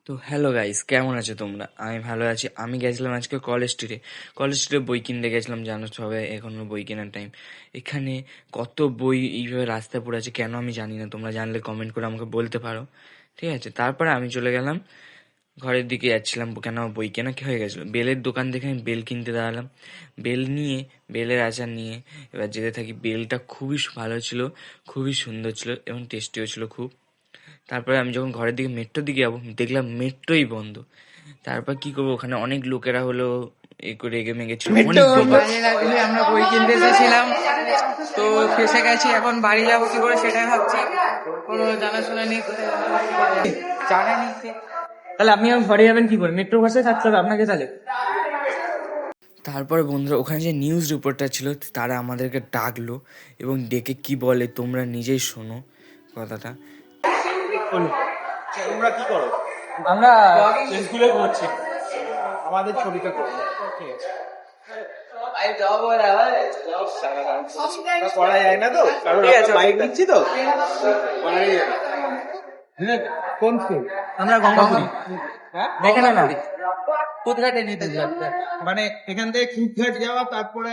তো hello guys, কেমন আছো তোমরা? আমি ভালো আছি। আমি গেছিলাম আজকে কলেজ স্ট্রিটে বই কিনতে গেছিলাম। জানো সবাই, এখনো বই কেনার টাইম। এখানে কত বই এইভাবে রাস্তায় পড়ে আছে, কেন আমি জানি না। তোমরা জানলে কমেন্ট করে আমাকে বলতে পারো, ঠিক আছে? তারপরে আমি চলে গেলাম ঘরের দিকে, যাচ্ছিলাম কেন বই কেনা কি হয়ে গেছিলো। বেলের দোকান দেখে আমি বেল কিনতে দাঁড়ালাম। বেল নিয়ে, বেলের আচার নিয়ে এবার যেতে থাকি। বেলটা খুবই ভালো ছিল, খুবই সুন্দর ছিল এবং টেস্টিও ছিল খুব। তারপরে আমি যখন ঘরের দিকে মেট্রোর দিকে যাবো, দেখলাম মেট্রোই বন্ধ। তারপর কি করবো, ওখানে অনেক লোকেরা হলো এ করে রেগে মেগে ছিল, মেট্রো অনেক ভিড়। কাজে লাগলে আমরা বই কিনতে এসেছিলাম, তো ফেসে গেছি। এখন বাড়ি যাবো কি করে সেটাই ভাবছি। কোনো জানাশোনা নেই, কোথায় জানা নেই। তাহলে আপনি এখন ঘরে যাবেন কি করে? মেট্রো বাসে থাকতে হবে আপনাকে তাহলে। তারপরে বন্ধুরা, ওখানে যে নিউজ রিপোর্টার ছিল তারা আমাদেরকে ডাকলো এবং ডেকে কি বলে তোমরা নিজেই শোনো কথাটা। তোমরা কি করো? আমরা স্কুলে করছি, আমাদের ছবিটা করো। ঠিক আছে, করা যায় না তো, কারণ বাইক নিচ্ছি তো করাই যায় না। কোন স্কুল? আমরা গঙ্গাপুরি। হ্যাঁ, দেখে না, কুদঘাটে নিতে যাচ্ছে। মানে এখান থেকে কুদঘাট যাওয়া, তারপরে